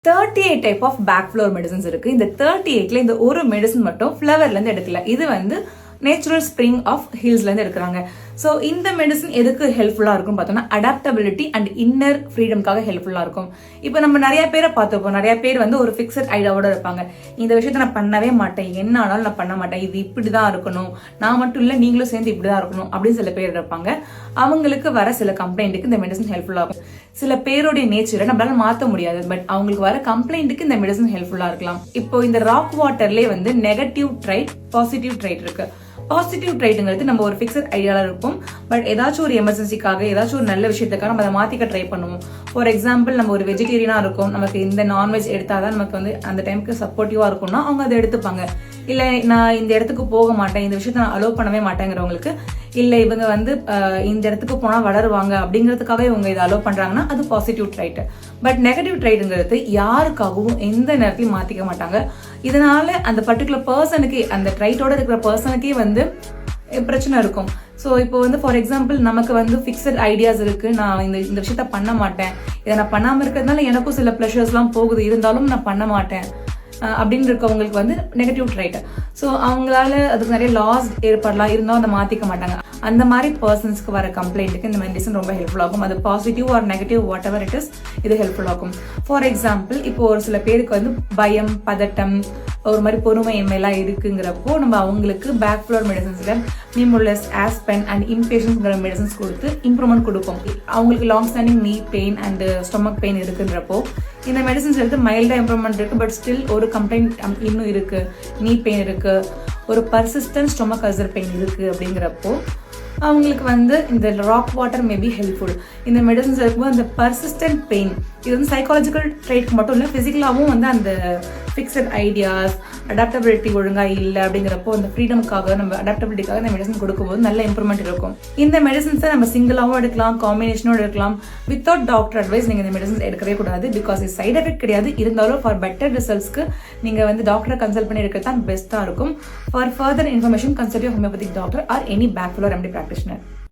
38 type of Bach flower medicines இருக்கு. இந்த 38ல இந்த ஒரு மெடிசன் மட்டும் ஃப்ளவர்ல இருந்து எடுக்கல. இது வந்து நேச்சுரல் ஸ்ப்ரிங் ஆஃப் ஹில்ஸ்ல இருந்து எடுக்கிறாங்க. ஸோ இந்த மெடிசன் எதுக்கு ஹெல்ப்ஃபுல்லா இருக்கும் பார்த்தோம்னா அடாப்டபிலிட்டி அண்ட் இன்னர் ஃப்ரீடம்காக ஹெல்ப்ஃபுல்லா இருக்கும். இப்போ நம்ம நிறைய பேரை பார்த்துப்போம். நிறைய பேர் வந்து ஒரு ஃபிக்ஸட் ஐடியாவோட இருப்பாங்க. இந்த விஷயத்த நான் பண்ணவே மாட்டேன், என்ன ஆனாலும் நான் பண்ண மாட்டேன், இது இப்படிதான் இருக்கணும், நான் மட்டும் இல்லை நீங்களும் சேர்ந்து இப்படிதான் இருக்கணும் அப்படின்னு சில பேர் இருப்பாங்க. அவங்களுக்கு வர சில கம்ப்ளைண்ட்டுக்கு இந்த மெடிசன் ஹெல்ப்ஃபுல்லா இருக்கும். சில பேருடைய நேச்சரை நம்மளால மாற்ற முடியாது, பட் அவங்களுக்கு வர கம்ப்ளைண்ட்டுக்கு இந்த மெடிசன் ஹெல்ப்ஃபுல்லா இருக்கலாம். இப்போ இந்த ராக் வாட்டர்லேயே வந்து நெகட்டிவ் ட்ரைட், பாசிட்டிவ் ட்ரைட் இருக்கு. பாசிட்டிவ் ட்ரைட்டுங்கிறது நம்ம ஒரு ஃபிக்ஸட் ஐடியால இருக்கும், பட் ஏதாச்சும் ஒரு எமர்ஜென்சிக்காக ஏதாச்சும் ஒரு நல்ல விஷயத்துக்காக நம்ம அதை மாத்திக்க ட்ரை பண்ணுவோம். ஃபார் எக்ஸாம்பிள், நம்ம ஒரு வெஜிடேரியனா இருக்கும், நமக்கு இந்த நான்வெஜ் எடுத்தாதான் நமக்கு வந்து அந்த டைமுக்கு சப்போர்ட்டிவா இருக்கும்னா அவங்க அதை எடுத்துப்பாங்க. இல்லை நான் இந்த இடத்துக்கு போக மாட்டேன், இந்த விஷயத்த நான் அலோவ் பண்ணவே மாட்டேங்கிறவங்களுக்கு, இல்லை இவங்க வந்து இந்த இடத்துக்கு போனா வளருவாங்க அப்படிங்கிறதுக்காக இவங்க இதை அலோவ் பண்றாங்கன்னா அது பாசிட்டிவ் ட்ரைட். பட் நெகட்டிவ் ட்ரைட்டுங்கிறது யாருக்காகவும் எந்த நேரத்தையும் மாத்திக்க மாட்டாங்க. இதனால அந்த பர்டிகுலர் பர்சனுக்கு, அந்த ட்ரைட்டோட இருக்கிற பர்சனுக்கே வந்து பிரச்சனை இருக்கும். ஸோ இப்போ வந்து ஃபார் எக்ஸாம்பிள் நமக்கு வந்து ஃபிக்ஸட் ஐடியாஸ் இருக்கு, நான் இந்த விஷயத்த பண்ண மாட்டேன், இதை நான் பண்ணாம இருக்கிறதுனால எனக்கும் சில ப்ளஷர்ஸ்லாம் போகுது, இருந்தாலும் நான் பண்ண மாட்டேன் அப்படின்னு இருக்கவங்களுக்கு வந்து நெகட்டிவ் ட்ரைட். ஸோ அவங்களால அதுக்கு நிறைய லாஸ் ஏற்படலாம், இருந்தாலும் அதை மாத்திக்க மாட்டாங்க. அந்த மாதிரி பர்சன்ஸ்க்கு வர கம்ப்ளைண்ட்டுக்கு இந்த மெடிசன் ரொம்ப ஹெல்ப்ஃபுல் ஆகும். அது positive or negative what ever it is, இது ஹெல்ப்ஃபுல் ஆகும். ஃபார் எக்ஸாம்பிள், இப்போ ஒரு சில பேருக்கு வந்து பயம், பதட்டம், ஒரு மாதிரி பொறுமையின்மையெல்லாம் இருக்குங்கிறப்போ நம்ம அவங்களுக்கு பேக் ஃப்ளோர் மெடிசன்ஸ்ல நிமுலஸ், ஆஸ்பென் அண்ட் இம்பேஷன்ஸ்ங்கிற மெடிசன்ஸ் கொடுத்து இம்ப்ரூவ்மெண்ட் கொடுப்போம். அவங்களுக்கு long standing knee pain and stomach pain இருக்குன்றப்போ இந்த மெடிசன்ஸ் எடுத்து மைல்டா இம்ப்ரூவ்மெண்ட் இருக்கு, பட் ஸ்டில் ஒரு கம்ப்ளைண்ட் இன்னும் இருக்கு, நீ பெயின் இருக்கு, ஒரு பர்சிஸ்டன்ட் ஸ்டொமக் அல்சர் பெயின் இருக்கு அப்படிங்கிறப்போ அவங்களுக்கு வந்து இந்த ராக் வாட்டர் மேபி ஹெல்ப்ஃபுல். இந்த மெடிசன்ஸ் இருக்கும்போது அந்த பர்சிஸ்டன்ட் பெயின், இது வந்து சைக்காலஜிக்கல் ட்ரைட் மட்டும் இல்லை, பிசிக்கலாகவும் வந்து அந்த ஃபிக்ஸட் ஐடியாஸ், அடாப்டபிலிட்டி ஒழுங்கா இல்லை அப்படிங்கிறப்போ அந்த ஃப்ரீடம்காக நம்ம அடாப்டபிலிட்டிக்காக இந்த மெடிசன் கொடுக்கும்போது நல்ல இம்ப்ரூவ்மெண்ட் இருக்கும். இந்த மெடிசன்ஸை நம்ம சிங்கிளாகவும் எடுக்கலாம், காம்பினேஷனும் எடுக்கலாம். வித்தவுட் டாக்டர் அட்வைஸ் நீங்கள் இந்த மெடிசன்ஸ் எடுக்கவே கூடாது. பிகாஸ் இது சைட் எஃபெக்ட் கிடையாது, இருந்தாலும் ஃபார் பெட்டர் ரிசல்ட்ஸ்க்கு நீங்கள் வந்து டாக்டரை கன்சல்ட் பண்ணி எடுக்கிறது தான் பெஸ்ட்டாக இருக்கும். For further information consult your homeopathic doctor or any Bach flower remedy practitioner.